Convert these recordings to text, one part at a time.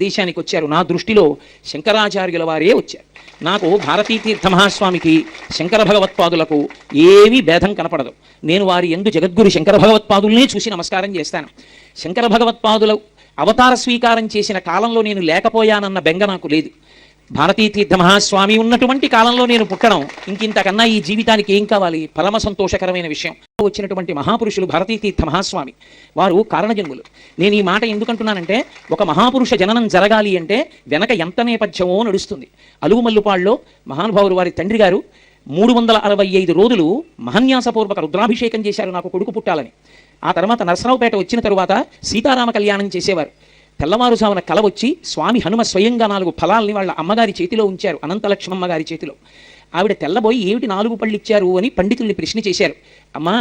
దేశానికి వచ్చారు. నా దృష్టిలో శంకరాచార్యుల వారే వచ్చారు. నాకు భారతీతీర్థ మహాస్వామికి శంకర భగవత్పాదులకు ఏమీ భేదం కనపడదు. నేను వారి యందు జగద్గురు శంకర భగవత్పాదుల్నే చూసి నమస్కారం చేస్తాను. శంకర భగవత్పాదుల అవతార స్వీకారం చేసిన కాలంలో నేను లేకపోయానన్న బెంగ నాకు లేదు. భారతీతీర్థ మహాస్వామి ఉన్నటువంటి కాలంలో నేను పుట్టడం ఇంకింతకన్నా ఈ జీవితానికి ఏం కావాలి? పరమ సంతోషకరమైన విషయం. వచ్చినటువంటి మహాపురుషులు భారతీతీర్థ మహాస్వామి వారు కారణజన్ములు. నేను ఈ మాట ఎందుకంటున్నానంటే, ఒక మహాపురుష జననం జరగాలి అంటే వెనక ఎంత నేపథ్యమో నడుస్తుంది. అలుగుమల్లుపాడులో మహానుభావులు వారి తండ్రి గారు 365 రోజులు మహన్యాసపూర్వక రుద్రాభిషేకం చేశారు నాకు కొడుకు పుట్టాలని. ఆ తర్వాత నరసరావుపేట వచ్చిన తరువాత సీతారామ కళ్యాణం చేసేవారు. తెల్లవారుజామున కల వచ్చి స్వామి హనుమ స్వయంగా 4 ఫలాల్ని వాళ్ళ అమ్మగారి చేతిలో ఉంచారు, అనంతలక్ష్మమ్మ గారి చేతిలో. ఆవిడ తెల్లబోయి ఏమిటి 4 పళ్ళు ఇచ్చారు అని పండితుల్ని ప్రశ్న చేశారు. అమ్మా,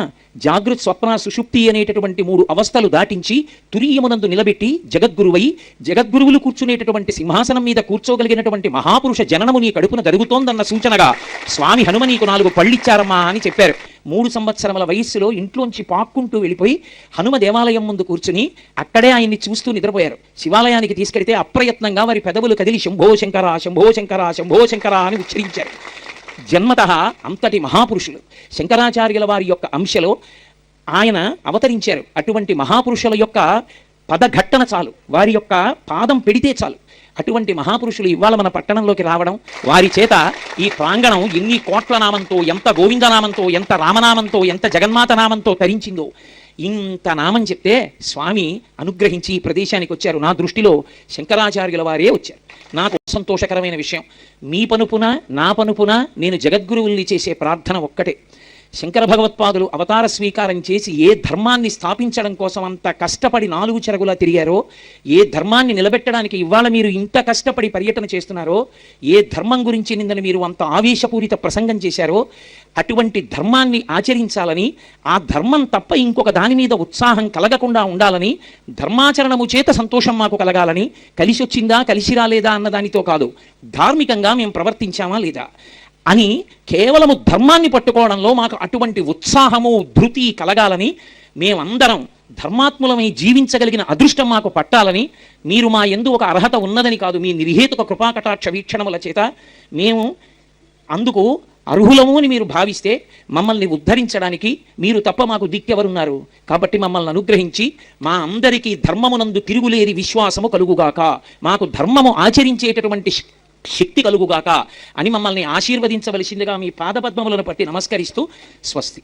జాగృత్ స్వప్న సుషుప్తి అనేటటువంటి 3 అవస్థలు దాటించి తురీయమునందు నిలబెట్టి జగద్గురువై జగద్గురువులు కూర్చునేటటువంటి సింహాసనం మీద కూర్చోగలిగినటువంటి మహాపురుష జననము నీ కడుపున జరుగుతోందన్న సూచనగా స్వామి హనుమ నీకు 4 పళ్ళిచ్చారమ్మా అని చెప్పారు. 3 సంవత్సరముల వయస్సులో ఇంట్లోంచి పాక్కుంటూ వెళ్ళిపోయి హనుమ దేవాలయం ముందు కూర్చుని అక్కడే ఆయన్ని చూస్తూ నిద్రపోయారు. శివాలయానికి తీసుకెడితే అప్రయత్నంగా వారి పెదవులు కదిలి శంభో శంకర శంభో శంకర శంభో శంకర అని ఉచ్చరించారు. జన్మతః అంతటి మహాపురుషులు శంకరాచార్యుల వారి యొక్క అంశలో ఆయన అవతరించారు. అటువంటి మహాపురుషుల యొక్క పదఘట్టన చాలు, వారి యొక్క పాదం పెడితే చాలు. అటువంటి మహాపురుషులు ఇవాళ మన పట్టణంలోకి రావడం, వారి చేత ఈ ప్రాంగణం ఎన్ని కోట్ల నామంతో, ఎంత గోవిందనామంతో, ఎంత రామనామంతో, ఎంత జగన్మాత నామంతో తరించిందో. ఇంత నామం చెప్తే స్వామి అనుగ్రహించి ఈ ప్రదేశానికి వచ్చారు. నా దృష్టిలో శంకరాచార్యుల వారే వచ్చారు. నాకు సంతోషకరమైన విషయం. మీ పనుపున నా పనుపున నేను జగద్గురువుల్ని చేసే ప్రార్థన ఒక్కటే. శంకర భగవత్పాదులు అవతార స్వీకారం చేసి ఏ ధర్మాన్ని స్థాపించడం కోసం అంత కష్టపడి 4 చెరగులా తిరిగారో, ఏ ధర్మాన్ని నిలబెట్టడానికి ఇవాళ మీరు ఇంత కష్టపడి పర్యటన చేస్తున్నారో, ఏ ధర్మం గురించి నిందని మీరు అంత ఆవేశపూరిత ప్రసంగం చేశారో, అటువంటి ధర్మాన్ని ఆచరించాలని, ఆ ధర్మం తప్ప ఇంకొక దాని మీద ఉత్సాహం కలగకుండా ఉండాలని, ధర్మాచరణము చేత సంతోషం మాకు కలగాలని, కలిసి వచ్చిందా కలిసి రాలేదా అన్న దానితో కాదు, ధార్మికంగా మేము ప్రవర్తించామా లేదా అని కేవలము ధర్మాన్ని పట్టుకోవడంలో మాకు అటువంటి ఉత్సాహము ధృతి కలగాలని, మేమందరం ధర్మాత్ములమై జీవించగలిగిన అదృష్టం మాకు పట్టాలని, మీరు మా యందు ఒక అర్హత ఉన్నదని కాదు, మీ నిర్హేతుక కృపాకటాక్ష వీక్షణముల చేత మేము అందుకు అర్హులము అని మీరు భావిస్తే మమ్మల్ని ఉద్ధరించడానికి మీరు తప్ప మాకు దిక్కెవరున్నారు? కాబట్టి మమ్మల్ని అనుగ్రహించి మా అందరికీ ధర్మమునందు తిరుగులేని విశ్వాసము కలుగుగాక, మాకు ధర్మము ఆచరించేటటువంటి శక్తి కలుగుగాక అని మమ్మల్ని ఆశీర్వదించవలసిందిగా మీ పాదపద్మములను పట్టి నమస్కరిస్తూ స్వస్తి.